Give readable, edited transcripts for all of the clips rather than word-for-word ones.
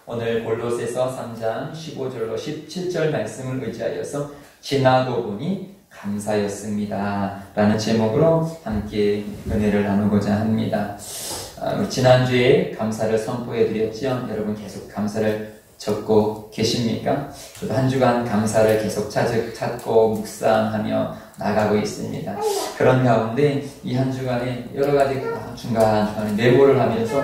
오늘 골로새서 3장 15절로 17절 말씀을 의지하여서 지나고 보니 감사였습니다 라는 제목으로 함께 은혜를 나누고자 합니다. 지난주에 감사를 선포해 드렸죠. 여러분 계속 감사를 적고 계십니까? 저도 한 주간 감사를 계속 찾고 묵상하며 나가고 있습니다. 그런 가운데 이 한 주간에 여러 가지 중간중간에 메모를 하면서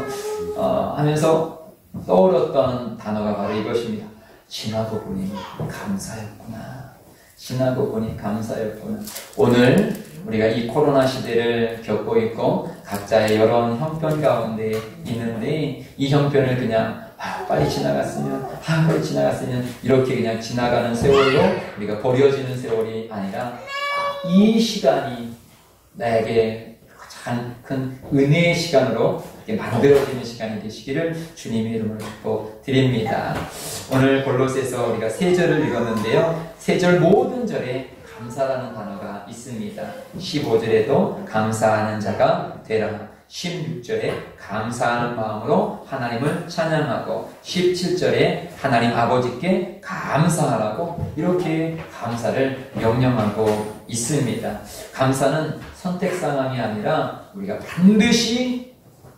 떠올랐던 단어가 바로 이것입니다. 지나고 보니 감사였구나. 지나고 보니 감사였구나. 오늘 우리가 이 코로나 시대를 겪고 있고 각자의 여러 형편 가운데 있는데 이 형편을 그냥 빨리 지나갔으면 이렇게 그냥 지나가는 세월로 우리가 버려지는 세월이 아니라 이 시간이 나에게 가장 큰 은혜의 시간으로 만들어지는 시간이 되시기를 주님의 이름으로 축복드립니다. 오늘 골로새서 우리가 3절을 읽었는데요. 3절 모든 절에 감사라는 단어가 있습니다. 15절에도 감사하는 자가 되라. 16절에 감사하는 마음으로 하나님을 찬양하고 17절에 하나님 아버지께 감사하라고 이렇게 감사를 명령하고 있습니다. 감사는 선택 상황이 아니라 우리가 반드시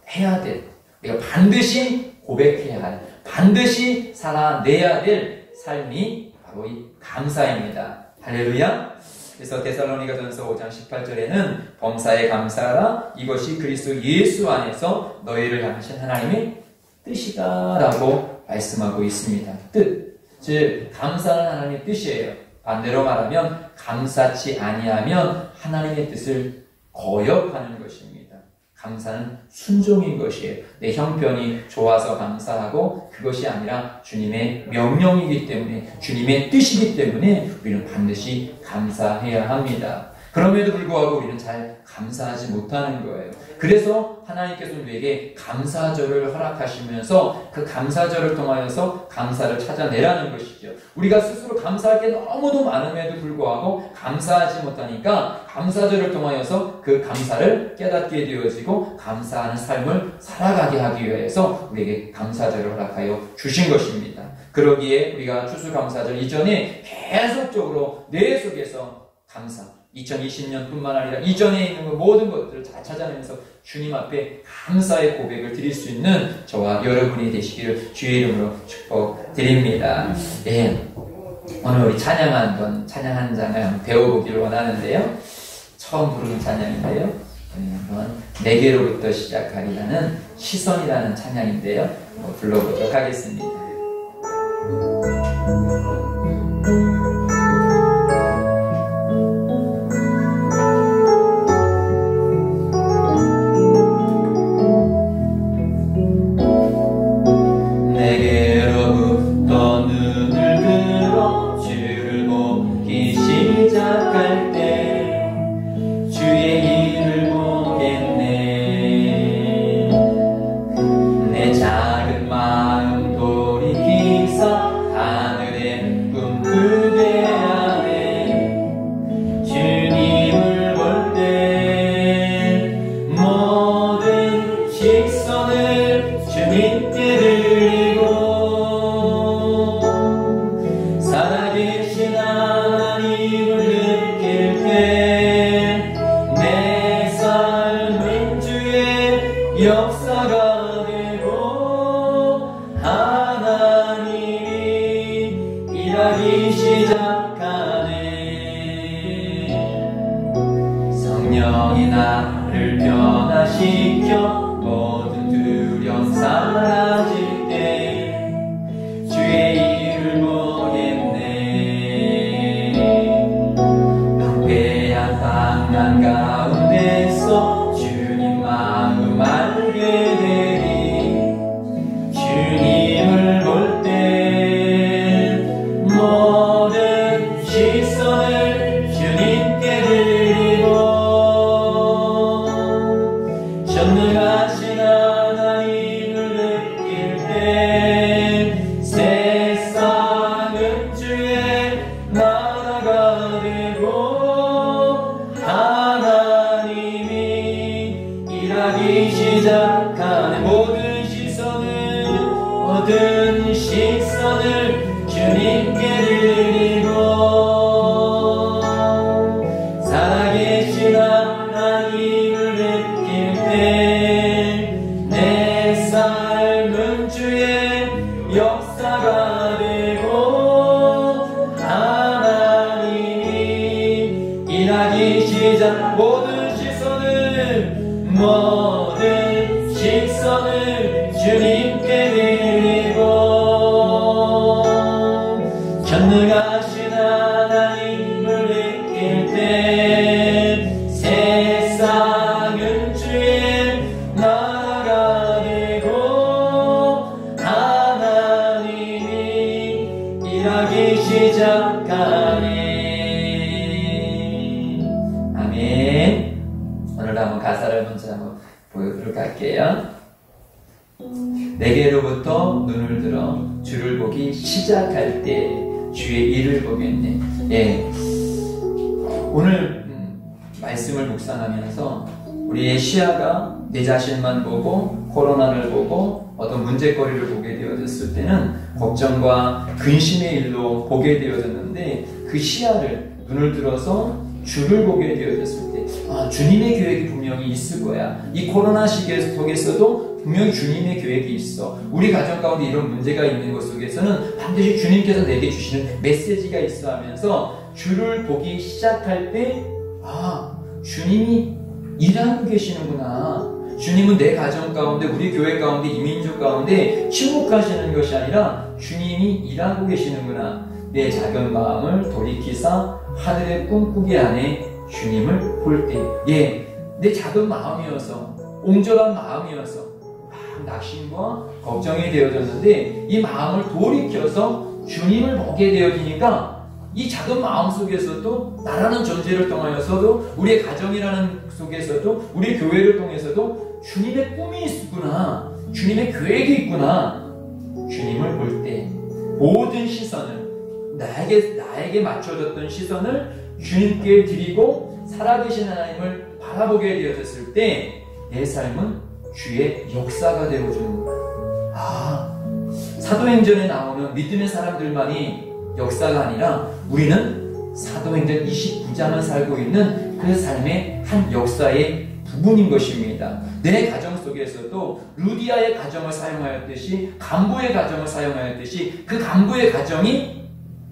해야 될, 우리가 반드시 고백해야 할, 반드시 살아내야 될 삶이 바로 이 감사입니다. 할렐루야. 그래서 데살로니가전서 5장 18절에는 범사에 감사하라 이것이 그리스도 예수 안에서 너희를 향하신 하나님의 뜻이다 라고 말씀하고 있습니다. 뜻, 즉 감사는 하나님의 뜻이에요. 반대로 말하면 감사치 아니하면 하나님의 뜻을 거역하는 것입니다. 감사는 순종인 것이에요. 내 형편이 좋아서 감사하고 그것이 아니라 주님의 명령이기 때문에 주님의 뜻이기 때문에 우리는 반드시 감사해야 합니다. 그럼에도 불구하고 우리는 잘 감사하지 못하는 거예요. 그래서 하나님께서 우리에게 감사절을 허락하시면서 그 감사절을 통하여서 감사를 찾아내라는 것이죠. 우리가 스스로 감사할 게 너무도 많음에도 불구하고 감사하지 못하니까 감사절을 통하여서 그 감사를 깨닫게 되어지고 감사하는 삶을 살아가게 하기 위해서 우리에게 감사절을 허락하여 주신 것입니다. 그러기에 우리가 추수감사절 이전에 계속적으로 내 속에서 감사, 2020년뿐만 아니라 이전에 있는 모든 것들을 다 찾아내면서 주님 앞에 감사의 고백을 드릴 수 있는 저와 여러분이 되시기를 주의 이름으로 축복드립니다. 예, 오늘 우리 찬양 한 장을 배워보기를 원하는데요. 처음 부르는 찬양인데요. 한번 내게로부터 시작하리라는 시선이라는 찬양인데요. 불러보도록 하겠습니다. 역사가 되고 하나님이 일하기 시작하네. 성령이 나를 변화시켜 모든 두려움 사랑 모든 시선을 주님께 드리고 살아계신 하나님을 느낄 때 내 삶은 주의 역사가 되고 하나님이 일하기 시작 모든 시선을 주님께 드리고 전능하신 하나님을 느낄 때 세상은 주의 나라가 되고 하나님이 일하기 시작하네. 아멘. 오늘 한번 가사를 먼저 한번 보여드리도록 할게요. 내게로부터 눈을 들어 주를 보기 시작할 때 주의 일을 보겠네. 예. 오늘 말씀을 묵상하면서 우리의 시야가 내 자신만 보고 코로나를 보고 어떤 문제거리를 보게 되어졌을 때는 걱정과 근심의 일로 보게 되어졌는데 그 시야를 눈을 들어서 주를 보게 되어졌을 때 주님의 계획이 분명히 있을 거야. 이 코로나 시기 속에서도 분명히 주님의 계획이 있어. 우리 가정 가운데 이런 문제가 있는 것 속에서는 반드시 주님께서 내게 주시는 메시지가 있어 하면서 주를 보기 시작할 때 주님이 일하고 계시는구나. 주님은 내 가정 가운데 우리 교회 가운데 이 민족 가운데 침묵하시는 것이 아니라 주님이 일하고 계시는구나. 내 작은 마음을 돌이키사 하늘의 꿈꾸기 안에 주님을 볼 때, 내 작은 마음이어서 옹졸한 마음이어서 막 낙심과 걱정이 되어졌는데 이 마음을 돌이켜서 주님을 보게 되어지니까 이 작은 마음 속에서도 나라는 존재를 통하여서도 우리의 가정이라는 속에서도 우리 교회를 통해서도 주님의 꿈이 있구나, 주님의 계획이 있구나. 주님을 볼 때 모든 시선을 나에게 맞춰졌던 시선을 주님께 드리고 살아계신 하나님을 바라보게 되어졌을 때 내 삶은 주의 역사가 되어주는 거야. 사도행전에 나오는 믿음의 사람들만이 역사가 아니라 우리는 사도행전 29장을 살고 있는 그 삶의 한 역사의 부분인 것입니다. 내 가정 속에서도 루디아의 가정을 사용하였듯이 간부의 가정을 사용하였듯이 그 간부의 가정이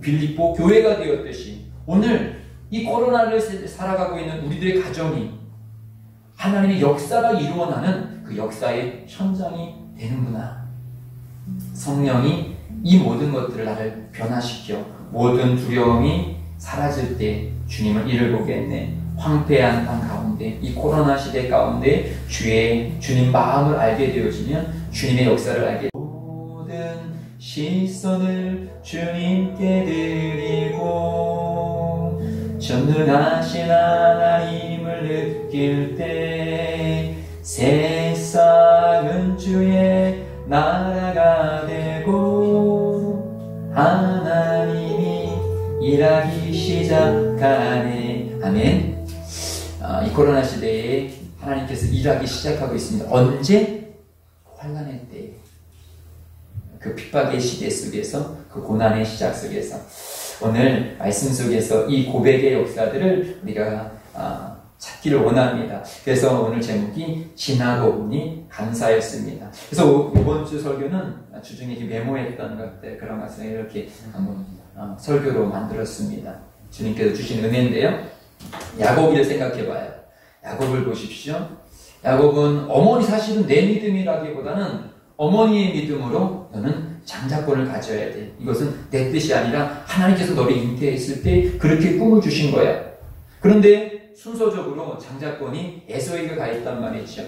빌립보 교회가 되었듯이 오늘 이 코로나를 살아가고 있는 우리들의 가정이 하나님의 역사가 이루어나는 그 역사의 현장이 되는구나. 성령이 이 모든 것들을 나를 변화시켜 모든 두려움이 사라질 때 주님을 이를 보겠네. 황폐한 땅 가운데 이 코로나 시대 가운데 주님 마음을 알게 되어지면 주님의 역사를 알게 모든 시선을 주님께 드리고 전능하신 하나님을 느낄 때 세상은 주의 나라가 되고 하나님이 일하기 시작하네. 아멘. 이 코로나 시대에 하나님께서 일하기 시작하고 있습니다. 언제? 환난의 때, 그 핍박의 시대 속에서, 그 고난의 시작 속에서 오늘 말씀 속에서 이 고백의 역사들을 우리가 찾기를 원합니다. 그래서 오늘 제목이 지나고 보니 감사였습니다. 그래서 이번 주 설교는 주중에 메모했던 것들 그런 것을 이렇게 한번 설교로 만들었습니다. 주님께서 주신 은혜인데요. 야곱을 생각해봐요. 야곱을 보십시오. 야곱은 어머니 사실은 내 믿음이라기보다는 어머니의 믿음으로 너는 장자권을 가져야 돼. 이것은 내 뜻이 아니라 하나님께서 너를 잉태했을 때 그렇게 꿈을 주신 거야. 그런데 순서적으로 장자권이 에서에게 가 있단 말이죠.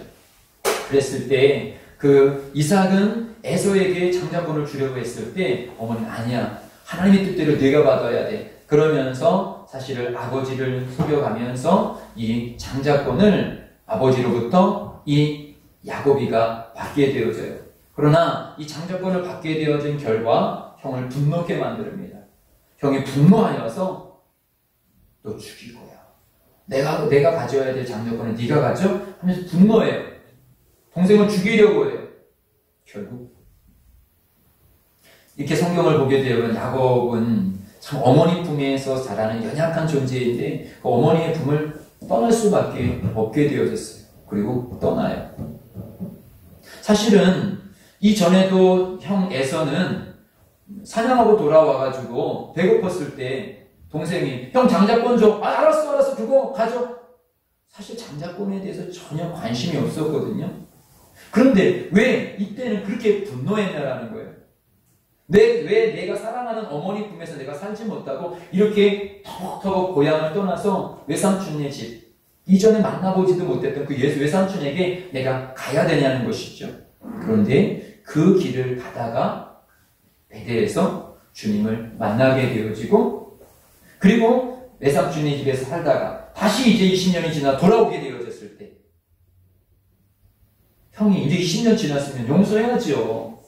그랬을 때 그 이삭은 에서에게 장자권을 주려고 했을 때 어머니는 아니야. 하나님의 뜻대로 네가 받아야 돼. 그러면서 사실은 아버지를 속여가면서 이 장자권을 아버지로부터 이 야곱이가 받게 되어져요. 그러나 이 장자권을 받게 되어진 결과 형을 분노케 만듭니다. 형이 분노하여서 너 죽일 거야. 내가 가져야 될 장자권을 네가 가져? 하면서 분노해요. 동생을 죽이려고 해요. 결국 이렇게 성경을 보게 되면 야곱은 참 어머니 품에서 자라는 연약한 존재인데 그 어머니의 품을 떠날 수밖에 없게 되어졌어요. 그리고 떠나요. 사실은 이전에도 형 에서는 사냥하고 돌아와가지고 배고팠을 때 동생이 형 장자권 줘. 아, 알았어 그거 가져. 사실 장자권에 대해서 전혀 관심이 없었거든요. 그런데 왜 이때는 그렇게 분노했냐라는 거예요. 왜 내가 사랑하는 어머니 품에서 내가 살지 못하고 이렇게 터벅터벅 고향을 떠나서 외삼촌의 집, 이전에 만나보지도 못했던 그 외삼촌에게 내가 가야 되냐는 것이죠. 그런데 그 길을 가다가 베델에서 주님을 만나게 되어지고, 그리고 외삼촌의 집에서 살다가 다시 이제 20년이 지나 돌아오게 되어졌을 때, 형이 이제 20년 지났으면 용서해야지요.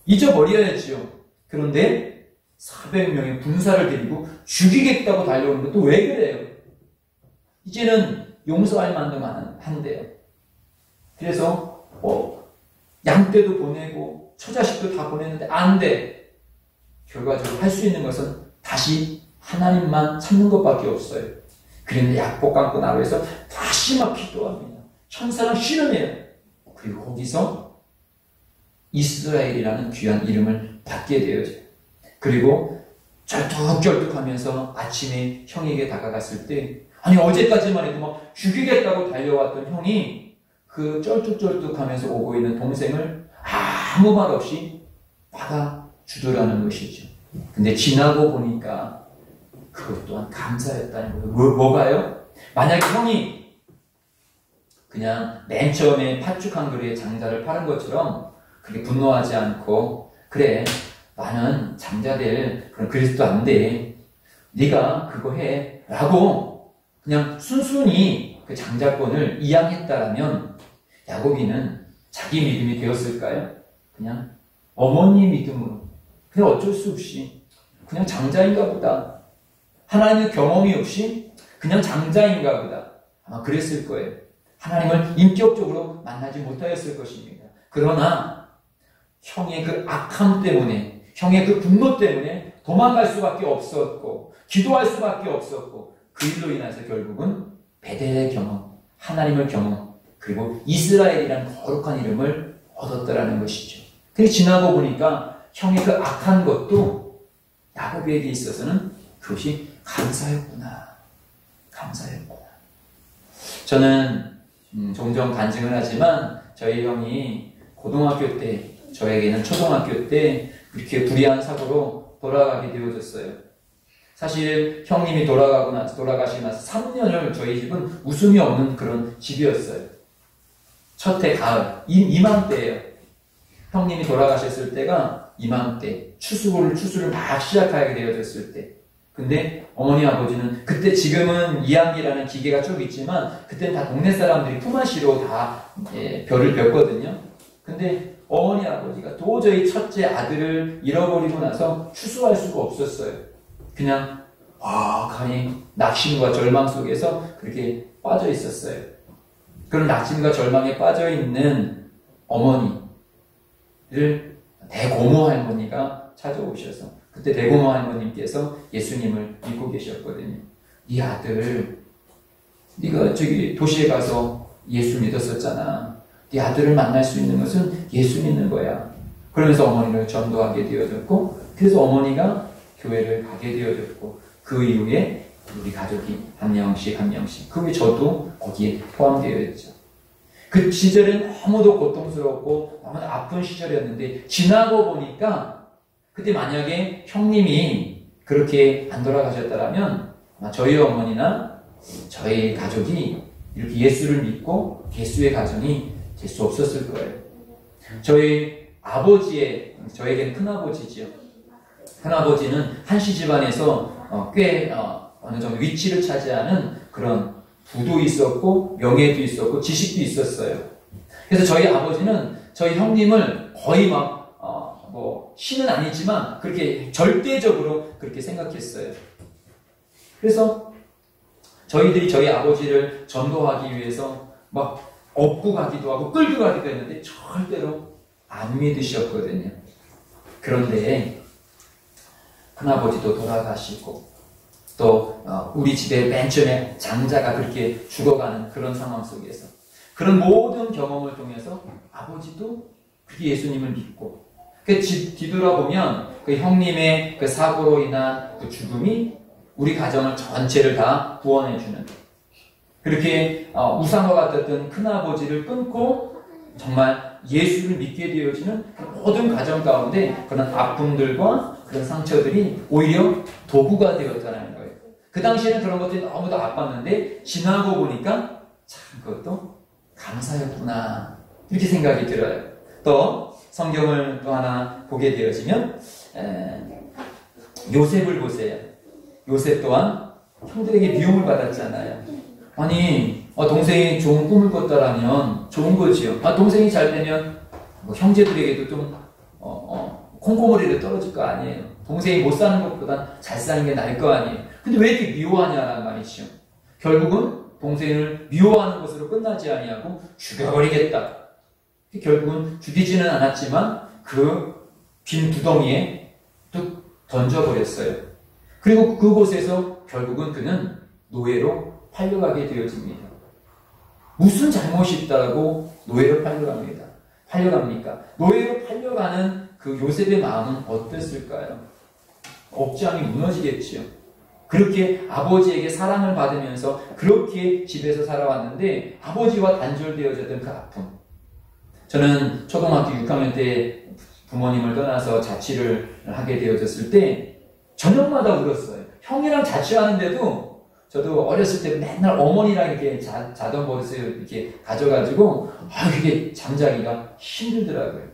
잊어버려야지요. 그런데 400명의 군사를 데리고 죽이겠다고 달려오는데 또 왜 그래요? 이제는 용서할 만도 한데요. 그래서 양떼도 보내고 처자식도 다 보냈는데 안 돼. 결과적으로 할 수 있는 것은 다시 하나님만 찾는 것밖에 없어요. 그런데 약복 감고 나로에서 다시 막 기도합니다. 천사랑 씨름해요. 그리고 거기서 이스라엘이라는 귀한 이름을 받게 되어져요. 그리고 쩔뚝쩔뚝하면서 아침에 형에게 다가갔을 때, 아니 어제까지만 해도 막 죽이겠다고 달려왔던 형이 그 쩔뚝쩔뚝하면서 오고 있는 동생을 아무 말 없이 받아주더라는 것이죠. 근데 지나고 보니까 그것 또한 감사였다는 거예요. 뭐가요? 만약에 형이 그냥 맨 처음에 팥죽 한 그릇에 장자를 파는 것처럼 그렇게 분노하지 않고, 그래 나는 장자될 그런 그리스도 안 돼, 네가 그거 해 라고 그냥 순순히 그 장자권을 이양했다라면 야곱이는 자기 믿음이 되었을까요? 그냥 어머니 믿음으로, 그냥 어쩔 수 없이 그냥 장자인가 보다, 하나님의 경험이 없이 그냥 장자인가 보다, 아마 그랬을 거예요. 하나님을 인격적으로 만나지 못하였을 것입니다. 그러나 형의 그 악함 때문에, 형의 그 분노 때문에 도망갈 수밖에 없었고 기도할 수밖에 없었고, 그 일로 인해서 결국은 베델의 경험, 하나님을 경험, 그리고 이스라엘이라는 거룩한 이름을 얻었더라는 것이죠. 그게 지나고 보니까 형의 그 악한 것도 야곱에게 있어서는 그것이 감사였구나. 감사였구나. 저는 종종 간증을 하지만 저희 형이 고등학교 때, 저에게는 초등학교 때 이렇게 불의한 사고로 돌아가게 되어졌어요. 사실 형님이 돌아가시고 나서 3년을 저희 집은 웃음이 없는 그런 집이었어요. 첫해 가을, 이맘때예요. 형님이 돌아가셨을 때가 이맘때, 추수를 막 시작하게 되어졌을 때. 근데 어머니 아버지는 그때, 지금은 이항기라는 기계가 쭉 있지만 그때는 다 동네 사람들이 품앗이로 다 별을 벽거든요. 근데 어머니 아버지가 도저히 첫째 아들을 잃어버리고 나서 추수할 수가 없었어요. 그냥 간이 낙심과 절망 속에서 그렇게 빠져 있었어요. 그런 낙심과 절망에 빠져 있는 어머니를 대고모 할머니가 찾아오셔서, 그때 대고모 할머님께서 예수님을 믿고 계셨거든요. 네 아들, 네가 저기 도시에 가서 예수 믿었었잖아. 네 아들을 만날 수 있는 것은 예수 믿는 거야. 그러면서 어머니를 전도하게 되어졌고, 그래서 어머니가 교회를 가게 되어졌고, 그 이후에 우리 가족이 한 명씩, 그 후에 저도 거기에 포함되어 있죠. 그 시절은 너무도 고통스럽고 너무 아픈 시절이었는데, 지나고 보니까 그때 만약에 형님이 그렇게 안 돌아가셨다면 저희 어머니나 저희 가족이 이렇게 예수를 믿고 예수의 가정이 될 수 없었을 거예요. 저희 아버지의, 저에게는 큰아버지지요. 큰아버지는 한씨 집안에서 꽤 어느 정도 위치를 차지하는 그런 부도 있었고 명예도 있었고 지식도 있었어요. 그래서 저희 아버지는 저희 형님을 거의 신은 아니지만 그렇게 절대적으로 그렇게 생각했어요. 그래서 저희들이 저희 아버지를 전도하기 위해서 막 업고 가기도 하고 끌고 가기도 했는데 절대로 안 믿으셨거든요. 그런데 큰아버지도 돌아가시고 또 우리 집에 맨 처음에 장자가 그렇게 죽어가는 그런 상황 속에서 그런 모든 경험을 통해서 아버지도 그렇게 예수님을 믿고 뒤돌아보면 그 형님의 그 사고로 인한 그 죽음이 우리 가정을 전체를 다 구원해주는 그렇게 우상과 같았던 큰아버지를 끊고 정말 예수를 믿게 되어지는 모든 가정 가운데 그런 아픔들과 그런 상처들이 오히려 도구가 되었다는 거예요. 그 당시에는 그런 것들이 너무도 아팠는데 지나고 보니까 참 그것도 감사였구나 이렇게 생각이 들어요. 또 성경을 또 하나 보게 되어지면 요셉을 보세요. 요셉 또한 형들에게 미움을 받았잖아요. 아니 동생이 좋은 꿈을 꿨다라면 좋은 거지요. 동생이 잘 되면 뭐 형제들에게도 좀 콩고물이를 떨어질 거 아니에요. 동생이 못 사는 것보단 잘 사는 게 나을 거 아니에요. 근데 왜 이렇게 미워하냐라는 말이죠. 결국은 동생을 미워하는 것으로 끝나지 아니하고 죽여버리겠다. 결국은 죽이지는 않았지만 그 빈 두덩이에 뚝 던져버렸어요. 그리고 그곳에서 결국은 그는 노예로 팔려가게 되어집니다. 무슨 잘못이 있다고 노예로 팔려갑니까? 노예로 팔려가는 그 요셉의 마음은 어땠을까요? 억장이 무너지겠지요. 그렇게 아버지에게 사랑을 받으면서 그렇게 집에서 살아왔는데 아버지와 단절되어졌던 그 아픔. 저는 초등학교 6학년 때 부모님을 떠나서 자취를 하게 되어졌을 때 저녁마다 울었어요. 형이랑 자취하는데도 저도 어렸을 때 맨날 어머니랑 이렇게 자던 버릇을 이렇게 가져가지고 그게 잠자기가 힘들더라고요.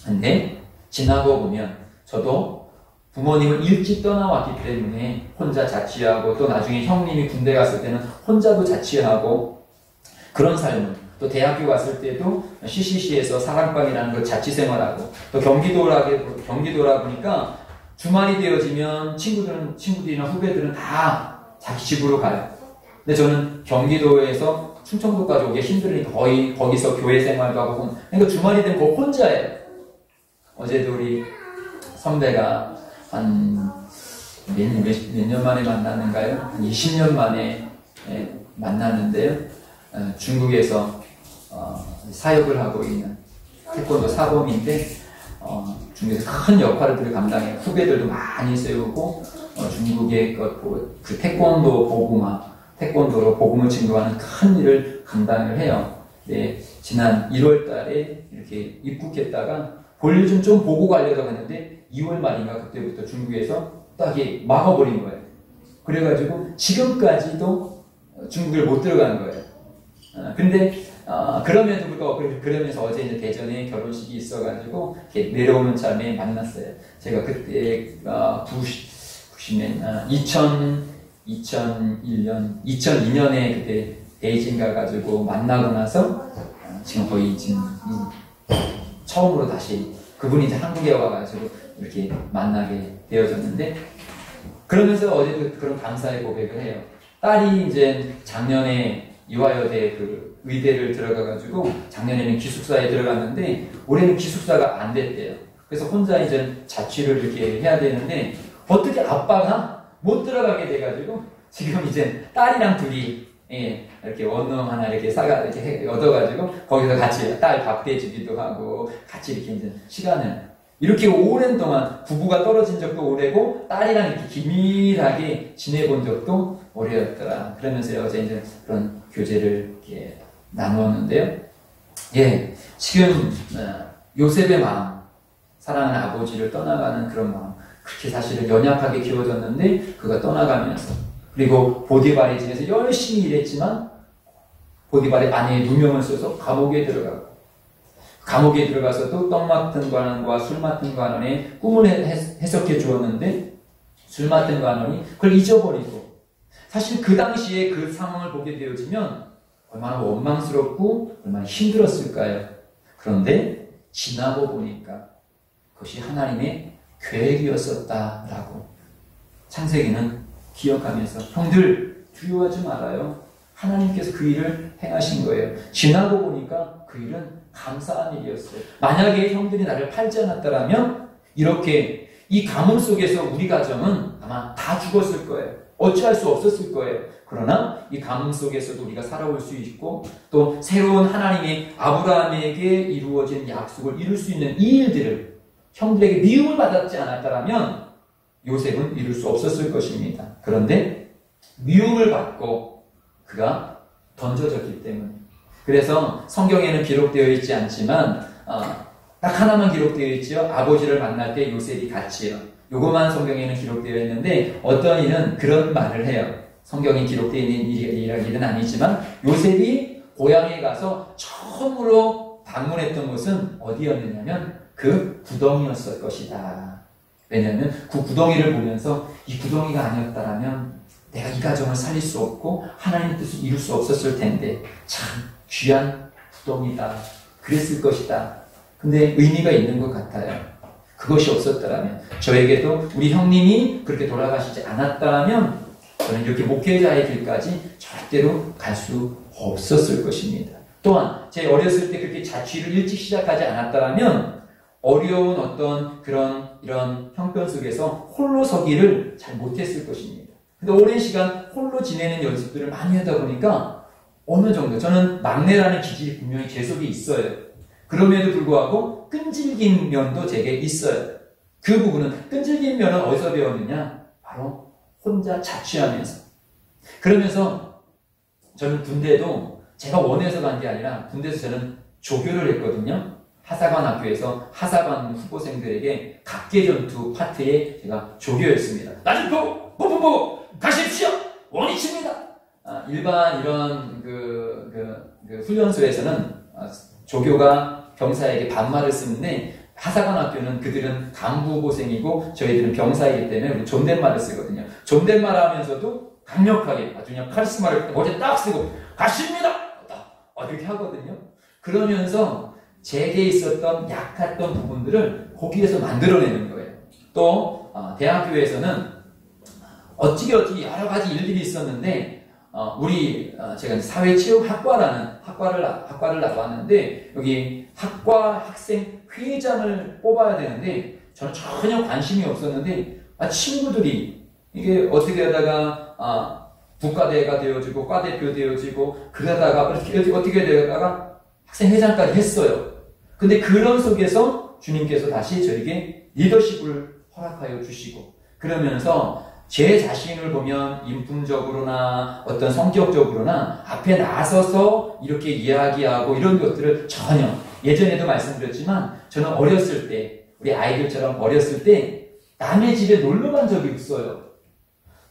근데 지나고 보면 저도 부모님을 일찍 떠나왔기 때문에 혼자 자취하고 또 나중에 형님이 군대 갔을 때는 혼자도 자취하고 그런 삶을 또 대학교 갔을 때도 CCC에서 사랑방이라는 걸 자취 생활하고 또 경기도라 보니까 주말이 되어지면 친구들이나 후배들은 다 자기 집으로 가요. 근데 저는 경기도에서 충청도까지 오기 힘드니까 거의 거기서 교회 생활도 하고 그러니까 주말이 되면 거의 혼자예요. 어제도 우리 선배가 한 몇 년 만에 만났는가요? 한 20년 만에 만났는데요. 중국에서 사역을 하고 있는 태권도 사범인데 중국에서 큰 역할을 감당해 후배들도 많이 세우고 중국의 그 태권도로 복음을 증거하는 큰 일을 감당을 해요. 네, 지난 1월 달에 이렇게 입국했다가 볼일 좀 보고 가려고 했는데 2월 말인가 그때부터 중국에서 딱 막아버린 거예요. 그래가지고 지금까지도 중국을 못 들어가는 거예요. 근데 그럼에도 불구하고 그러면서 어제 이제 대전에 결혼식이 있어가지고 이렇게 내려오는 참에 만났어요. 제가 그때 2002년에 그때 베이징 가가지고 만나고 나서 지금 거의 처음으로 다시 그분이 이제 한국에 와가지고 이렇게 만나게 되어졌는데 그러면서 어제도 그런 감사의 고백을 해요. 딸이 이제 작년에 이화여대 그 의대를 들어가가지고 작년에는 기숙사에 들어갔는데 올해는 기숙사가 안 됐대요. 그래서 혼자 이제 자취를 이렇게 해야 되는데 어떻게 아빠가 못 들어가게 돼가지고 지금 이제 딸이랑 둘이 이렇게 원룸 하나 이렇게 이렇게 얻어가지고 거기서 같이 딸 밥 대주기도 하고 같이 이렇게 이제 시간을 이렇게 오랜 동안 부부가 떨어진 적도 오래고 딸이랑 이렇게 긴밀하게 지내본 적도 오래였더라. 그러면서 어제 이제 그런 교제를 이렇게 나누었는데요. 지금 요셉의 마음, 사랑하는 아버지를 떠나가는 그런 마음, 그렇게 사실은 연약하게 키워졌는데 그가 떠나가면서 그리고 보디발의 집에서 열심히 일했지만 보디발의 아내의 누명을 써서 감옥에 들어가고 감옥에 들어가서도 떡 맡은 관원과 술 맡은 관원의 꿈을 해석해 주었는데 술 맡은 관원이 그걸 잊어버리고 사실 그 당시에 그 상황을 보게 되어지면 얼마나 원망스럽고 얼마나 힘들었을까요? 그런데 지나고 보니까 그것이 하나님의 계획이었었다라고 창세기는 기억하면서 형들 두려워하지 말아요. 하나님께서 그 일을 행하신 거예요. 지나고 보니까 그 일은 감사한 일이었어요. 만약에 형들이 나를 팔지 않았더라면 이렇게 이 가뭄 속에서 우리 가정은 아마 다 죽었을 거예요. 어찌할 수 없었을 거예요. 그러나 이 가뭄 속에서도 우리가 살아올 수 있고 또 새로운 하나님의 아브라함에게 이루어진 약속을 이룰 수 있는 이 일들을 형들에게 미움을 받았지 않았더라면 요셉은 이룰 수 없었을 것입니다. 그런데 미움을 받고 그가 던져졌기 때문에 그래서 성경에는 기록되어 있지 않지만 딱 하나만 기록되어 있지요. 아버지를 만날 때 요셉이 갔지요. 요것만 성경에는 기록되어 있는데 어떤 이는 그런 말을 해요. 성경에 기록되어 있는 일은 아니지만 요셉이 고향에 가서 처음으로 방문했던 곳은 어디였느냐면 그 구덩이였을 것이다. 왜냐하면 그 구덩이를 보면서 이 구덩이가 아니었다라면 내가 이 가정을 살릴 수 없고 하나님의 뜻을 이룰 수 없었을 텐데 참 귀한 구덩이다. 그랬을 것이다. 근데 의미가 있는 것 같아요. 그것이 없었더라면 저에게도 우리 형님이 그렇게 돌아가시지 않았다면 저는 이렇게 목회자의 길까지 절대로 갈 수 없었을 것입니다. 또한 제 어렸을 때 그렇게 자취를 일찍 시작하지 않았다면 어려운 어떤 이런 형편 속에서 홀로 서기를 잘 못했을 것입니다. 근데 오랜 시간 홀로 지내는 연습들을 많이 하다 보니까 어느 정도 저는 막내라는 기질이 분명히 제 속에 있어요. 그럼에도 불구하고 끈질긴 면도 제게 있어요. 그 부분은 끈질긴 면은 어디서 배웠느냐? 바로 혼자 자취하면서. 그러면서 저는 군대도 제가 원해서 간 게 아니라 군대에서 저는 조교를 했거든요. 하사관 학교에서 하사관 후보생들에게 각계전투 파트에 제가 조교였습니다. 나중포 뽀뽀뽀 가십시오. 원위치입니다. 일반 이런 훈련소에서는 조교가 병사에게 반말을 쓰는데 하사관 학교는 그들은 간부 후보생이고 저희들은 병사이기 때문에 우리 존댓말을 쓰거든요. 존댓말 하면서도 강력하게 아주 그냥 카리스마를 어제 딱 쓰고 가십니다. 이렇게 하거든요. 그러면서 제게 있었던 약했던 부분들을 거기에서 만들어내는 거예요. 또 대학교에서는 어찌게 여러 가지 일들이 있었는데 제가 사회체육학과라는 학과를 나왔는데 여기 학과 학생 회장을 뽑아야 되는데 저는 전혀 관심이 없었는데 친구들이 이게 어떻게 하다가 국가대회가 되어지고 과대표 되어지고 그러다가 어떻게 되다가 학생회장까지 했어요. 근데 그런 속에서 주님께서 다시 저에게 리더십을 허락하여 주시고 그러면서 제 자신을 보면 인품적으로나 어떤 성격적으로나 앞에 나서서 이렇게 이야기하고 이런 것들을 전혀 예전에도 말씀드렸지만 저는 어렸을 때 우리 아이들처럼 어렸을 때 남의 집에 놀러 간 적이 없어요.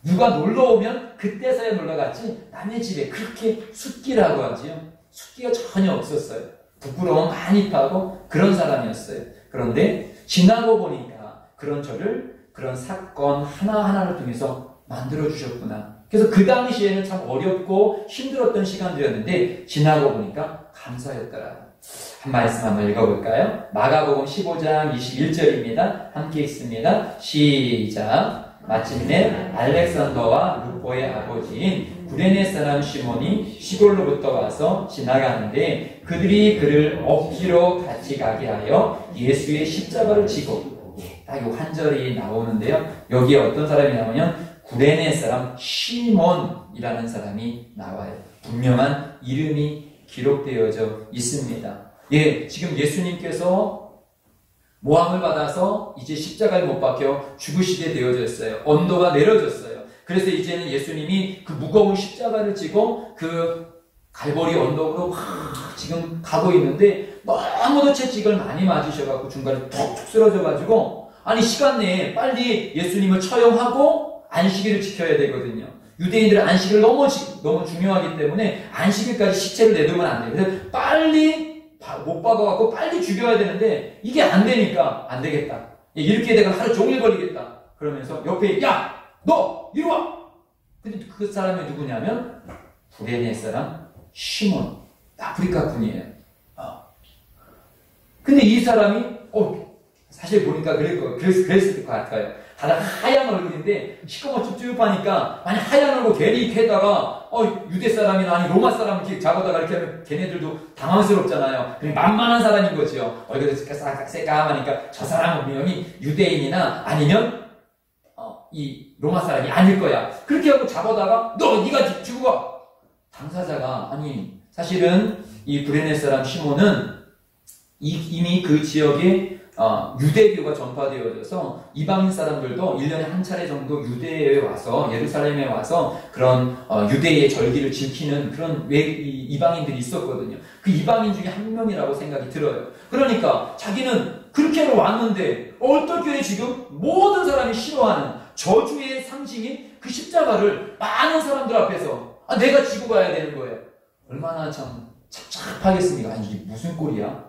누가 놀러 오면 그때서야 놀러 갔지 남의 집에 그렇게 숫기라고 하지요. 숫기가 전혀 없었어요. 부끄러움 많이 타고 그런 사람이었어요. 그런데 지나고 보니까 그런 저를 그런 사건 하나하나를 통해서 만들어주셨구나. 그래서 그 당시에는 참 어렵고 힘들었던 시간들이었는데 지나고 보니까 감사였더라. 한 말씀 한번 읽어볼까요? 마가복음 15장 21절입니다. 함께 읽습니다. 시작. 마침내 알렉산더와 루포의 아버지인 구레네 사람 시몬이 시골로부터 와서 지나가는데 그들이 그를 억지로 같이 가게 하여 예수의 십자가를 지고 딱 이 한 절이 나오는데요. 여기에 어떤 사람이 나오면 구레네 사람 시몬이라는 사람이 나와요. 분명한 이름이 기록되어져 있습니다. 지금 예수님께서 모함을 받아서 이제 십자가에 못 박혀 죽으시게 되어졌어요. 언도가 내려졌어요. 그래서 이제는 예수님이 그 무거운 십자가를 지고 그 갈보리 언덕으로 지금 가고 있는데 너무도 채찍을 많이 맞으셔가지고 중간에 툭툭 쓰러져가지고 아니 시간 내에 빨리 예수님을 처형하고 안식일을 지켜야 되거든요. 유대인들은 안식일 너무 중요하기 때문에 안식일까지 시체를 내두면 안 돼요. 그래서 빨리 못 박아갖고 빨리 죽여야 되는데 이게 안 되니까 안 되겠다. 이렇게 내가 하루 종일 걸리겠다. 그러면서 옆에 야! 너! 이리 와! 근데 그 사람이 누구냐면 구레네 사람 시몬. 아프리카 분이에요. 근데 이 사람이 사실 보니까 그랬을 것 같아요. 다들 하얀 얼굴인데 시커멓 찝찝하니까 아니 하얀 얼굴 괜히 이렇게 했다가 유대 사람이나 아니 로마 사람 이렇게 잡아다가 이렇게 하면 걔네들도 당황스럽잖아요. 만만한 사람인 거죠. 얼굴이 새까마니까 저 사람은 분명히 유대인이나 아니면 이 로마 사람이 아닐 거야. 그렇게 하고 잡아다가 네가 지고 가. 당사자가 아니 사실은 이 구레네 사람 시몬은 이미 그 지역에 유대교가 전파되어져서 이방인 사람들도 1년에 한 차례 정도 유대에 와서 예루살렘에 와서 그런 유대의 절기를 지키는 그런 이방인들이 있었거든요. 그 이방인 중에 한 명이라고 생각이 들어요. 그러니까 자기는 그렇게 하러 왔는데 어떻게 지금 모든 사람이 싫어하는 저주의 상징인 그 십자가를 많은 사람들 앞에서 내가 지고 가야 되는 거예요. 얼마나 참 착잡하겠습니까? 아니 이게 무슨 꼴이야?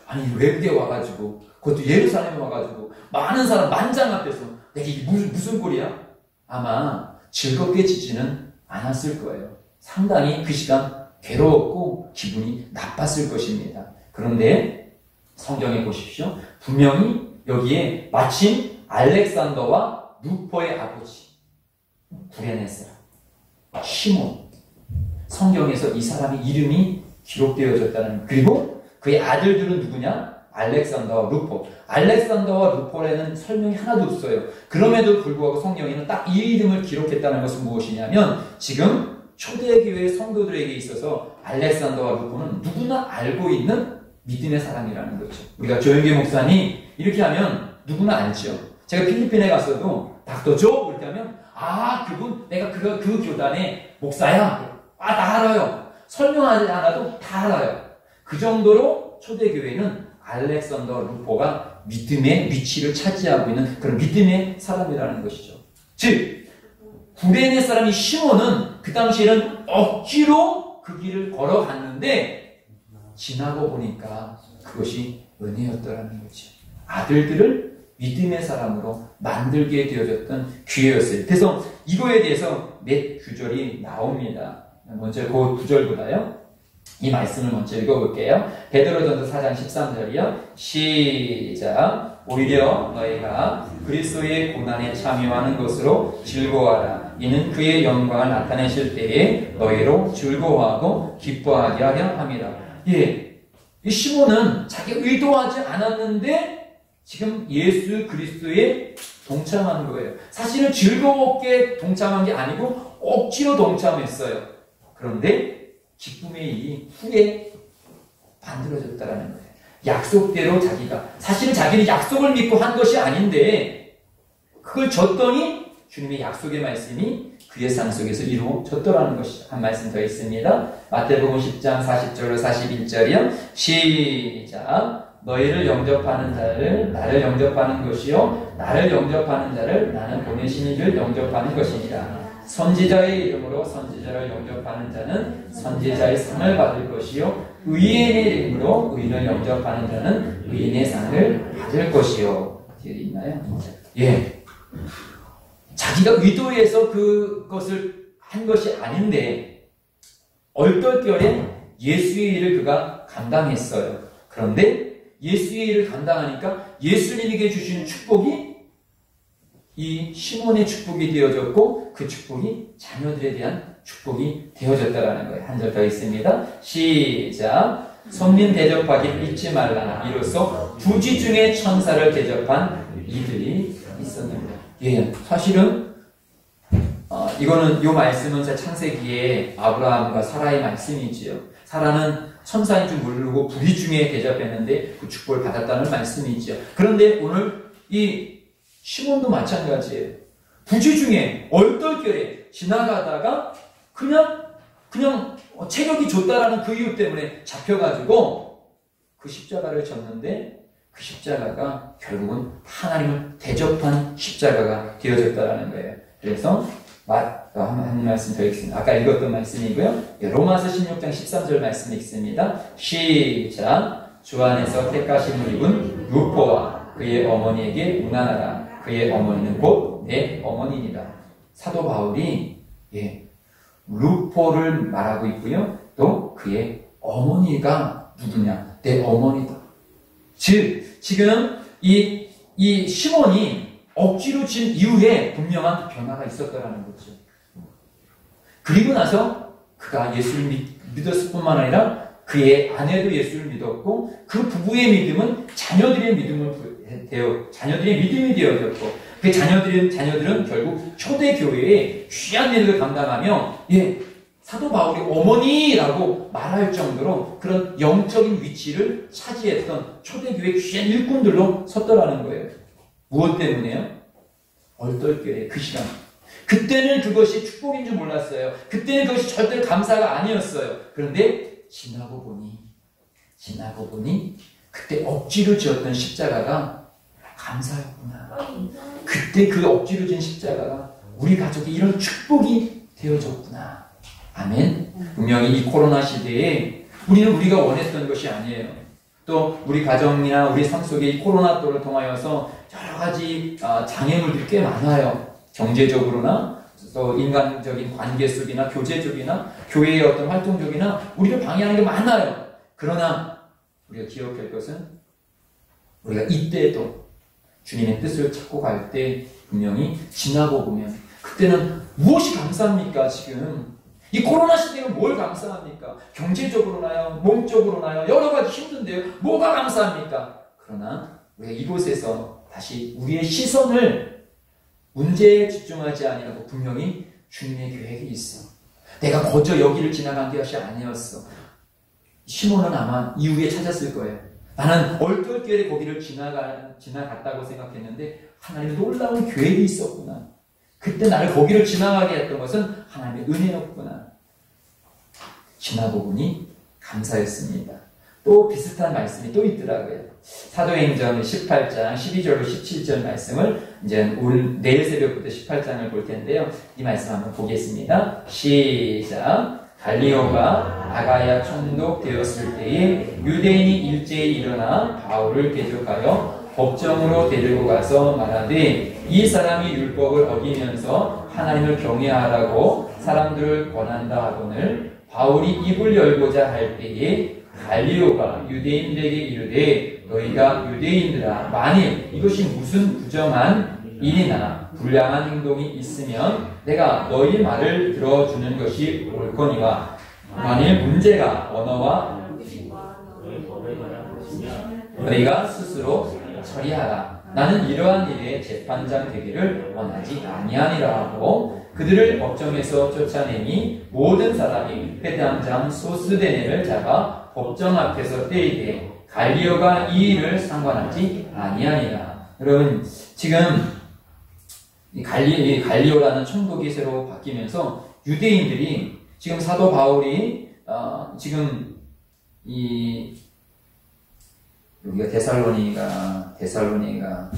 아니 외국에 와가지고 그것도 예루살렘에 와가지고 많은 사람 만장 앞에서 내가 이게 무슨 꼴이야? 아마 즐겁게 지지는 않았을 거예요. 상당히 그 시간 괴로웠고 기분이 나빴을 것입니다. 그런데 성경에 보십시오. 분명히 여기에 마침 알렉산더와 루포의 아버지 구레네 사람 시몬, 성경에서 이 사람의 이름이 기록되어졌다는, 그리고 그의 아들들은 누구냐? 알렉산더와 루포. 알렉산더와 루포라는 설명이 하나도 없어요. 그럼에도 불구하고 성경에는 딱 이 이름을 기록했다는 것은 무엇이냐면 지금 초대교회 성도들에게 있어서 알렉산더와 루포는 누구나 알고 있는 믿음의 사람이라는 거죠. 우리가 조영계 목사님 이렇게 하면 누구나 알죠. 제가 필리핀에 갔어도 닥터 조 이렇게 하면 그분 내가 그 교단의 목사야. 다 알아요. 설명하지 않아도 다 알아요. 그 정도로 초대교회는 알렉산더 루포가 믿음의 위치를 차지하고 있는 그런 믿음의 사람이라는 것이죠. 즉 구레네 사람이 시몬은 그 당시에는 억지로 그 길을 걸어갔는데 지나고 보니까 그것이 은혜였더라는 거죠. 아들들을 믿음의 사람으로 만들게 되어졌던 기회였어요. 그래서 이거에 대해서 몇 구절이 나옵니다. 먼저 그 구절보다요. 이 말씀을 먼저 읽어볼게요. 베드로전서 4장 13절이요. 시작. 오히려 너희가 그리스도의 고난에 참여하는 것으로 즐거워하라. 이는 그의 영광을 나타내실 때에 너희로 즐거워하고 기뻐하게 하려 함이라. 이 시몬은 자기 의도하지 않았는데 지금 예수 그리스도에 동참한 거예요. 사실은 즐거웠게 동참한 게 아니고 억지로 동참했어요. 그런데 기쁨의 일이 후에 만들어졌다라는 거예요. 약속대로 사실은 자기는 약속을 믿고 한 것이 아닌데 그걸 줬더니 주님의 약속의 말씀이 그의 삶 속에서 이루어졌더라는 것이죠. 한 말씀 더 있습니다. 마태복음 10장 40절로 41절이요. 시작. 너희를 영접하는 자를 나를 영접하는 것이요 나를 영접하는 자를 나는 보내신 이를 영접하는 것이니라. 선지자의 이름으로 선지자를 영접하는 자는 선지자의 상을 받을 것이요 의인의 이름으로 의인을 영접하는 자는 의인의 상을 받을 것이요. 뒤에 있나요? 자기가 의도해서 그것을 한 것이 아닌데 얼떨결에 예수의 일을 그가 감당했어요. 그런데 예수의 일을 감당하니까 예수님에게 주신 축복이 이 시몬의 축복이 되어졌고 그 축복이 자녀들에 대한 축복이 되어졌다라는 거예요. 한 절 더 있습니다. 시작. 손님 대접하기 잊지 말라. 이로써 부지 중에 천사를 대접한 이들이 있었는데. 사실은 이거는 이 말씀은 창세기에 아브라함과 사라의 말씀이지요. 사라는 천사인 줄 모르고 부리 중에 대접했는데 그 축복을 받았다는 말씀이지요. 그런데 오늘 이 시몬도 마찬가지예요. 부지 중에 얼떨결에 지나가다가 그냥 체력이 좋다라는 그 이유 때문에 잡혀가지고 그 십자가를 졌는데 그 십자가가 결국은 하나님을 대접한 십자가가 되어졌다라는 거예요. 그래서 한 말씀 더 읽습니다. 아까 읽었던 말씀이고요. 로마서 16장 13절 말씀 읽습니다. 시작. 주 안에서 택하심을 입은 루포와 그의 어머니에게 문안하라. 그의 어머니는 곧 내 어머니니라. 사도 바울이 루포를 말하고 있고요. 또 그의 어머니가 누구냐? 내 어머니다. 즉 지금 이 시몬이 억지로 진 이후에 분명한 변화가 있었다라는 거죠. 그리고 나서 그가 예수를 믿었을 뿐만 아니라 그의 아내도 예수를 믿었고 그 부부의 믿음은 자녀들의 믿음이 되어졌고 그 자녀들은 결국 초대교회의 귀한 일을 감당하며 사도 바울이 어머니라고 말할 정도로 그런 영적인 위치를 차지했던 초대교회 귀한 일꾼들로 섰더라는 거예요. 무엇 때문에요? 얼떨결에 그 시간. 그때는 그것이 축복인 줄 몰랐어요. 그때는 그것이 절대로 감사가 아니었어요. 그런데 지나고 보니 그때 억지로 지었던 십자가가 감사였구나. 그때 그 억지로 지은 십자가가 우리 가족이 이런 축복이 되어졌구나. 아멘. 분명히 이 코로나 시대에 우리는 우리가 원했던 것이 아니에요. 또 우리 가정이나 우리 삶 속에 이 코로나 또를 통하여서 여러 가지 장애물들이 꽤 많아요. 경제적으로나 또 인간적인 관계 속이나 교제적이나 교회의 어떤 활동적이나 우리를 방해하는 게 많아요. 그러나 우리가 기억할 것은 우리가 이때도 주님의 뜻을 찾고 갈 때 분명히 지나고 보면 그때는 무엇이 감사합니까? 지금 이 코로나 시대에 뭘 감사합니까? 경제적으로나요? 몸적으로나요? 여러 가지 힘든데요. 뭐가 감사합니까? 그러나 우리가 이곳에서 다시 우리의 시선을 문제에 집중하지 아니하고 분명히 주님의 계획이 있어. 내가 거저 여기를 지나간 것이 아니었어. 시몬은 아마 이후에 찾았을 거예요. 나는 얼떨결에 거기를 지나갔다고 생각했는데 하나님의 놀라운 계획이 있었구나. 그때 나를 거기를 지나가게 했던 것은 하나님의 은혜였구나. 지나고 보니 감사했습니다. 또 비슷한 말씀이 또 있더라고요. 사도행전 18장 12절로 17절 말씀을 이제 오늘 내일 새벽부터 18장을 볼 텐데요. 이 말씀 한번 보겠습니다. 시작. 갈리오가 아가야 총독되었을 때에 유대인이 일제히 일어나 바울을 대적하여 법정으로 데리고 가서 말하되 이 사람이 율법을 어기면서 하나님을 경외하라고 사람들을 권한다 하거늘 바울이 입을 열고자 할 때에 갈리오가 유대인들에게 이르되 너희가 유대인들아 만일 이것이 무슨 부정한 일이나 불량한 행동이 있으면 내가 너희 말을 들어주는 것이 옳거니와 만일 문제가 언어와 너희가 스스로 처리하라. 나는 이러한 일에 재판장 되기를 원하지 아니하니라 하고 그들을 법정에서 쫓아내니 모든 사람이 회당장 소스데네를 잡아 법정 앞에서 떼이되 갈리오가 이 일을 상관하지 아니하니라. 여러분 지금 이 갈리오라는 총독이 새로 바뀌면서 유대인들이 지금 사도 바울이 지금 여기가 데살로니가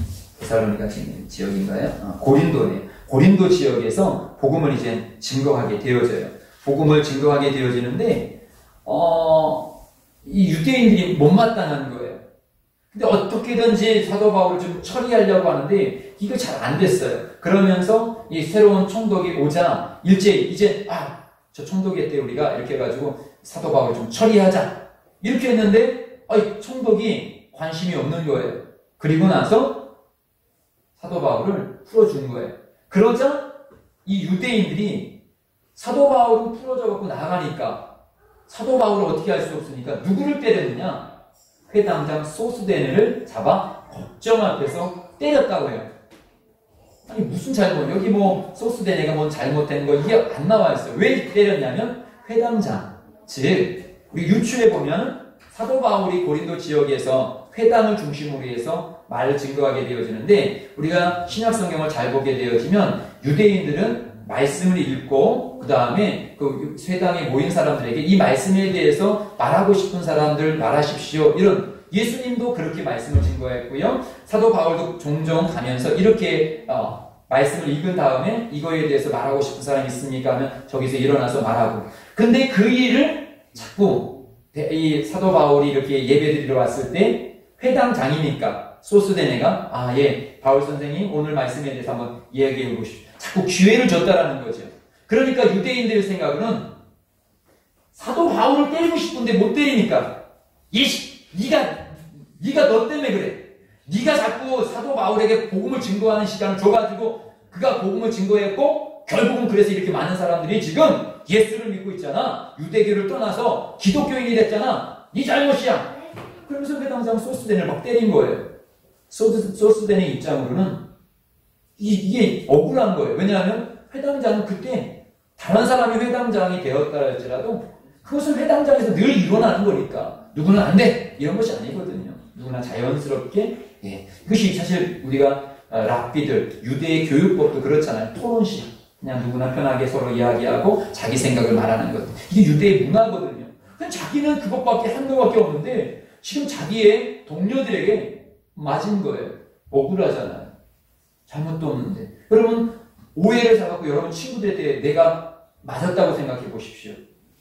지금 지역인가요? 고린도네요. 고린도 지역에서 복음을 이제 증거하게 되어져요. 복음을 증거하게 되어지는데 이 유대인들이 못마땅한 거예요. 근데 어떻게든지 사도 바울을 좀 처리하려고 하는데 이거 잘 안 됐어요. 그러면서 이 새로운 총독이 오자 일제히 이제 저 총독이 했대 우리가 이렇게 해가지고 사도 바울을 좀 처리하자 이렇게 했는데 총독이 관심이 없는 거예요. 그리고 나서 사도 바울을 풀어준 거예요. 그러자 이 유대인들이 사도 바울은 풀어져 갖고 나가니까 사도 바울을 어떻게 할 수 없으니까 누구를 때렸느냐? 회당장 소스데네를 잡아 법정 앞에서 때렸다고 해요. 아니 무슨 잘못? 여기 뭐 소스데네가 뭔 잘못된 거 이게 안 나와 있어요. 왜 때렸냐면 회당장, 즉 우리 유추해 보면 사도 바울이 고린도 지역에서 회당을 중심으로 해서 말을 증거하게 되어지는데 우리가 신약 성경을 잘 보게 되어지면 유대인들은 말씀을 읽고 그 다음에 그 회당에 모인 사람들에게 이 말씀에 대해서 말하고 싶은 사람들 말하십시오. 이런 예수님도 그렇게 말씀을 증거했고요. 사도 바울도 종종 가면서 이렇게 말씀을 읽은 다음에 이거에 대해서 말하고 싶은 사람이 있습니까? 하면 저기서 일어나서 말하고. 근데 그 일을 자꾸 이 사도 바울이 이렇게 예배드리러 왔을 때 회당장이니까 소스데네가 바울 선생님 오늘 말씀에 대해서 한번 이야기해 보십시오. 자꾸 기회를 줬다라는 거죠. 그러니까 유대인들의 생각은 사도 바울을 때리고 싶은데 못 때리니까 네가 너 때문에 그래. 네가 자꾸 사도 바울에게 복음을 증거하는 시간을 줘가지고 그가 복음을 증거했고 결국은 그래서 이렇게 많은 사람들이 지금 예수를 믿고 있잖아. 유대교를 떠나서 기독교인이 됐잖아. 네 잘못이야. 그러면서 회당장 소스덴을 막 때린 거예요. 소스덴의 입장으로는 이게 억울한 거예요. 왜냐하면 회당장은 그때 다른 사람이 회당장이 되었다 할지라도 그것은 회당장에서 늘 일어나는 거니까 누구는 안 돼! 이런 것이 아니거든요. 누구나 자연스럽게 그것이 사실 우리가 랍비들 유대의 교육법도 그렇잖아요. 토론식 그냥 누구나 편하게 서로 이야기하고 자기 생각을 말하는 것 이게 유대의 문화거든요. 그냥 자기는 그것밖에 한 것밖에 없는데 지금 자기의 동료들에게 맞은 거예요. 억울하잖아요. 잘못도 없는데. 여러분 오해를 사갖고 여러분 친구들에 대해 내가 맞았다고 생각해 보십시오.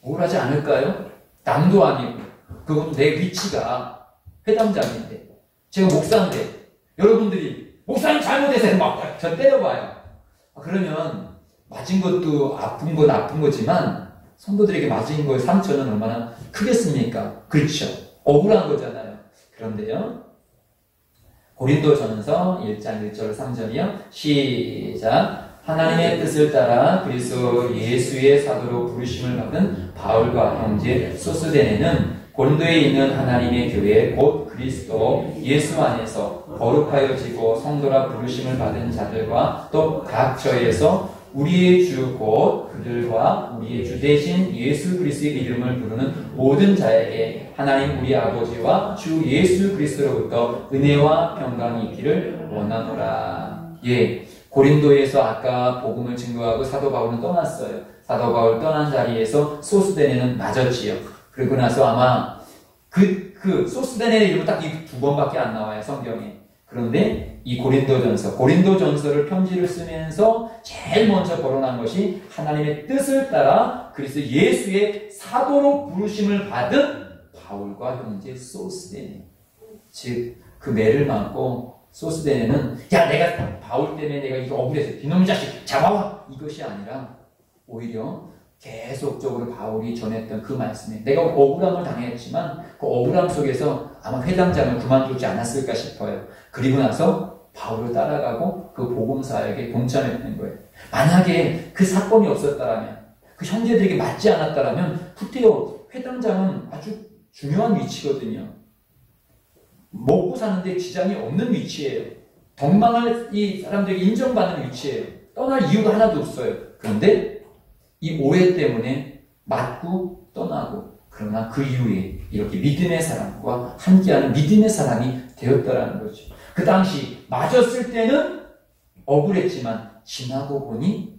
억울하지 않을까요? 남도 아니고 그것도 내 위치가 회당장인데 제가 목사인데 여러분들이 목사님 잘못해서 막 저 때려봐요. 그러면 맞은 것도 아픈 건 아픈 거지만 성도들에게 맞은 거의 상처는 얼마나 크겠습니까? 그렇죠. 억울한 거잖아요. 그런데요. 고린도전서 1장 1절 3절이요. 시작. 하나님의 뜻을 따라 그리스도 예수의 사도로 부르심을 받은 바울과 형제 소스데네는 고린도에 있는 하나님의 교회 곧 그리스도 예수 안에서 거룩하여지고 성도라 부르심을 받은 자들과 또 각 처에서 우리의 주 곧 그들과 우리의 주 대신 예수 그리스도의 이름을 부르는 모든 자에게 하나님 우리 아버지와 주 예수 그리스도로부터 은혜와 평강이 있기를 원하노라. 고린도에서 아까 복음을 증거하고 사도 바울은 떠났어요. 사도 바울 떠난 자리에서 소스데네는 맞았지요. 그리고 나서 아마 그 소스데네의 이름은 딱 이 두 번밖에 안 나와요, 성경에. 그런데 이 고린도전서를 편지를 쓰면서 제일 먼저 거론한 것이 하나님의 뜻을 따라 그리스도 예수의 사도로 부르심을 받은 바울과 형제 소스데네. 즉, 그 매를 맞고 소스데네는 야 내가 바울 때문에 내가 이거 억울해서 이놈 자식 잡아와 이것이 아니라 오히려 계속적으로 바울이 전했던 그 말씀에 내가 억울함을 당했지만 그 억울함 속에서 아마 회당장을 그만두지 않았을까 싶어요. 그리고 나서 바울을 따라가고 그 복음사역에 동참했던 거예요. 만약에 그 사건이 없었다면 그 형제들에게 맞지 않았다면 후태어 회당장은 아주 중요한 위치거든요. 먹고 사는데 지장이 없는 위치예요. 덕망을 이 사람들에게 인정받는 위치예요. 떠날 이유가 하나도 없어요. 그런데 이 오해 때문에 맞고 떠나고 그러나 그 이후에 이렇게 믿음의 사람과 함께하는 믿음의 사람이 되었다라는 거죠. 그 당시 맞았을 때는 억울했지만 지나고 보니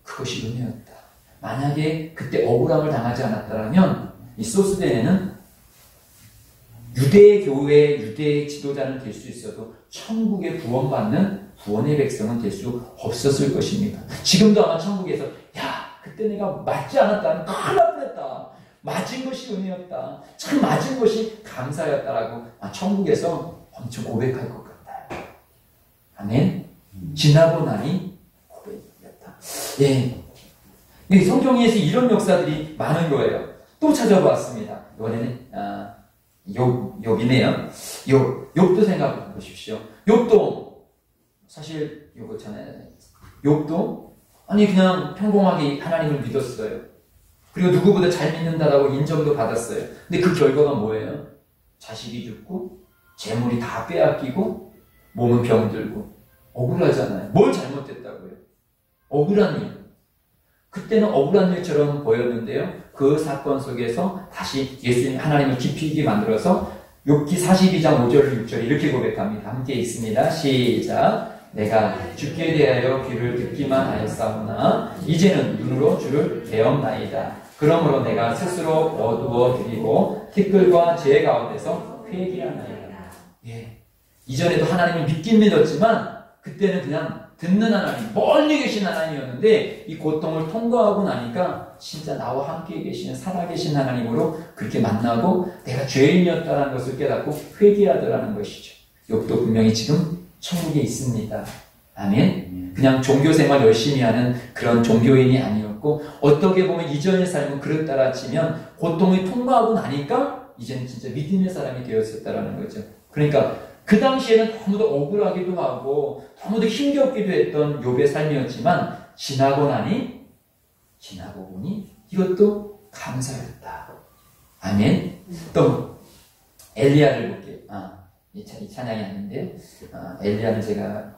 그것이 은혜였다. 만약에 그때 억울함을 당하지 않았다면 이 소스데네는 유대 교회, 유대 지도자는 될 수 있어도 천국에 구원받는 구원의 백성은 될 수 없었을 것입니다. 지금도 아마 천국에서 야 그때 내가 맞지 않았다면 큰일 날 뻔했다. 맞은 것이 은혜였다. 참 맞은 것이 감사였다라고 천국에서 엄청 고백할 것 같아요. 아멘. 지나고 나니 고백이었다. 예. 성경에서 이런 역사들이 많은 거예요. 또 찾아보았습니다. 이번에는 욥이네요. 욥도 생각해 보십시오. 욥도 사실 요거잖아요. 욥도 아니 그냥 평범하게 하나님을 믿었어요. 그리고 누구보다 잘 믿는다라고 인정도 받았어요. 근데 그 결과가 뭐예요? 자식이 죽고 재물이 다 빼앗기고 몸은 병들고 억울하잖아요. 뭘 잘못했다고요? 억울한 일. 그때는 억울한 일처럼 보였는데요. 그 사건 속에서 다시 예수님 하나님을 깊이 있게 만들어서 욥기 42장 5절 6절 이렇게 고백합니다. 함께 읽습니다. 시작. 내가 주께 대하여 귀를 듣기만 하였사오나 이제는 눈으로 주를 배웠나이다. 그러므로 내가 스스로 어두워 드리고 티끌과 제 가운데서 회개하나이다. 이전에도 하나님을 믿긴 믿었지만 그때는 그냥 듣는 하나님, 멀리 계신 하나님이었는데 이 고통을 통과하고 나니까 진짜 나와 함께 계시는 살아계신 하나님으로 그렇게 만나고 내가 죄인이었다는 것을 깨닫고 회개하더라는 것이죠. 욥도 분명히 지금 천국에 있습니다. 아멘. 그냥 종교생활 열심히 하는 그런 종교인이 아니었고 어떻게 보면 이전의 삶은 그렇다라 치면 고통을 통과하고 나니까 이제는 진짜 믿음의 사람이 되었었다라는 거죠. 그러니까 그 당시에는 너무도 억울하기도 하고 너무도 힘겹기도 했던 욥의 삶이었지만 지나고 보니 이것도 감사였다. 아멘. 또 엘리야를 볼게요. 이 찬양이 아닌데요. 엘리야는 제가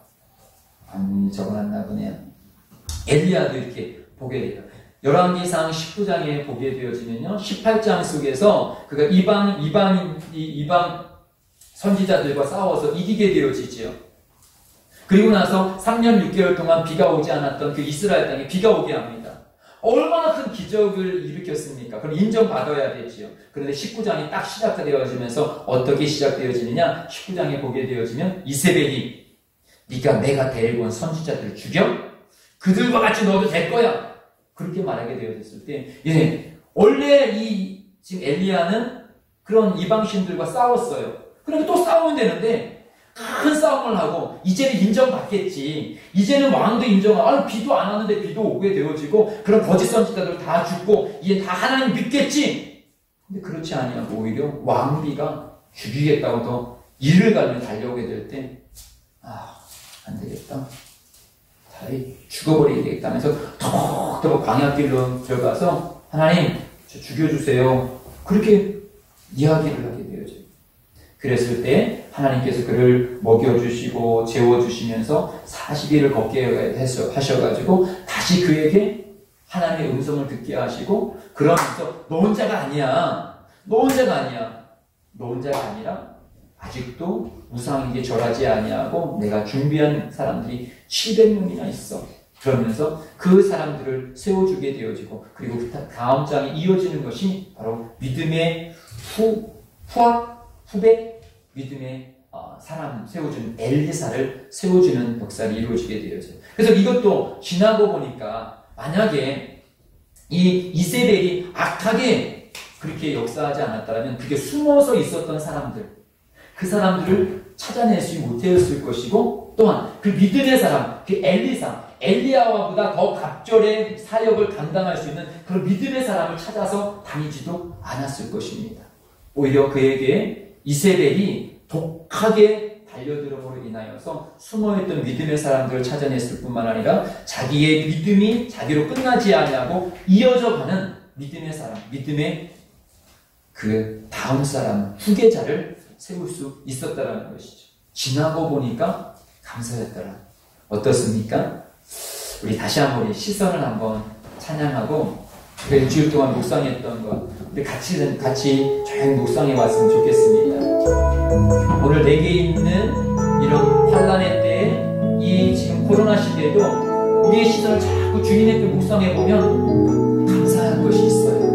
안 적어놨나 보네요. 엘리야도 이렇게 보게 돼요. 열왕기상 19장에 보게 되어지면요, 18장 속에서 그가 이방 선지자들과 싸워서 이기게 되어지지요. 그리고 나서 3년 6개월 동안 비가 오지 않았던 그 이스라엘 땅에 비가 오게 합니다. 얼마나 큰 기적을 일으켰습니까? 그럼 인정받아야 되지요. 그런데 19장이 딱 시작되어지면서 어떻게 시작되어지느냐? 19장에 보게 되어지면 이세벨이 네가 내가 데리고 온 선지자들을 죽여? 그들과 같이 너도 될 거야. 그렇게 말하게 되어졌을 때, 원래 지금 엘리야는 그런 이방신들과 싸웠어요. 그러니까 또 싸우면 되는데, 큰 싸움을 하고, 이제는 인정받겠지. 이제는 왕도 인정하고, 비도 안 왔는데 비도 오게 되어지고, 그런 거짓 선지자들 다 죽고, 이제 다 하나님 믿겠지. 근데 그렇지 아니하고, 오히려 왕비가 죽이겠다고 더 이를 갈며 달려오게 될 때, 안 되겠다. 차라리 죽어버리게 되겠다면서 더 광야길로 들어가서 하나님 저 죽여주세요. 그렇게 이야기를 하게 되어져요. 그랬을 때 하나님께서 그를 먹여주시고 재워주시면서 40일을 걷게 하셔가지고 다시 그에게 하나님의 음성을 듣게 하시고 그러면서 너 혼자가 아니야. 너 혼자가 아니야. 너 혼자가 아니라 아직도 우상에게 절하지 아니하고 내가 준비한 사람들이 700명이나 있어. 그러면서 그 사람들을 세워주게 되어지고 그리고 그 다음 장에 이어지는 것이 바로 믿음의 후배 믿음의 사람 세워주는 엘리사를 세워주는 역사를 이루어지게 되어져요. 그래서 이것도 지나고 보니까 만약에 이 이세벨이 악하게 그렇게 역사하지 않았다면 그게 숨어서 있었던 사람들 그 사람들을 찾아내지 못했을 것이고 또한 그 믿음의 사람, 그 엘리야와보다 더 갑절의 사역을 감당할 수 있는 그런 믿음의 사람을 찾아서 다니지도 않았을 것입니다. 오히려 그에게 이세벨이 독하게 달려들음으로 인하여서 숨어있던 믿음의 사람들을 찾아냈을 뿐만 아니라 자기의 믿음이 자기로 끝나지 아니하고 이어져가는 믿음의 사람, 믿음의 그 다음 사람, 후계자를 세울 수 있었다라는 것이죠. 지나고 보니까 감사했더라. 어떻습니까? 우리 다시 한번 우리 시선을 한번 찬양하고 일주일 동안 묵상했던 것 우리 같이 조용히 묵상해 왔으면 좋겠습니다. 오늘 내게 있는 이런 환난의 때에 이 지금 코로나 시대에도 우리의 시선을 자꾸 주님의 그 묵상해 보면 감사할 것이 있어요.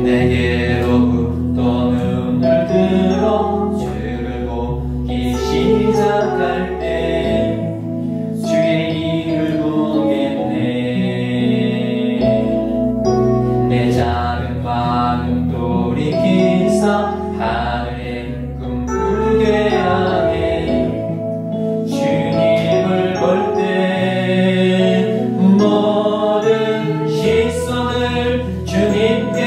내게로부터 눈을 들어 주를 보기 시작할 때 주의 일을 보겠네. 내 작은 마음 돌이키사 하늘의 꿈꾸게 하네. 주님을 볼 때 모든 시선을 주님께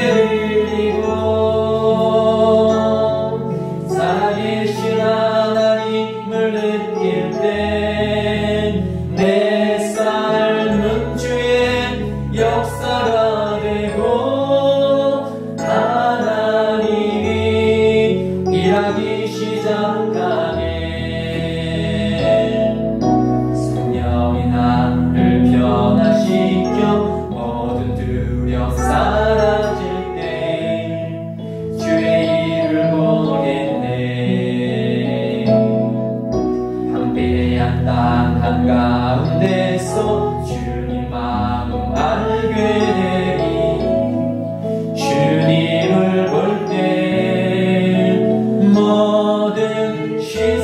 한가운데서 주님 마음 알게 되니 주님을 볼 때 모든 시선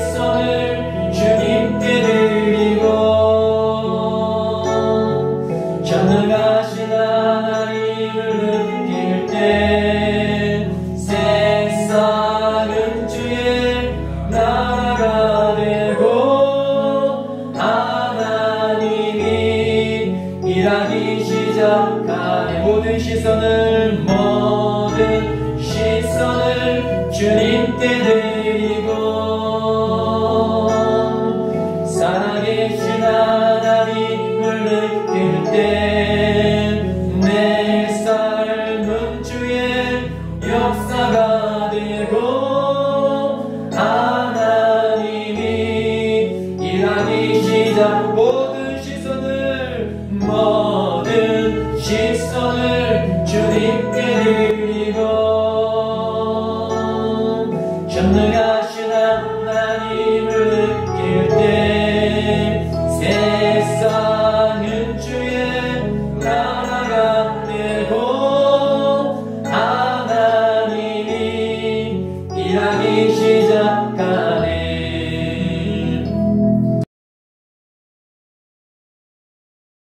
시선을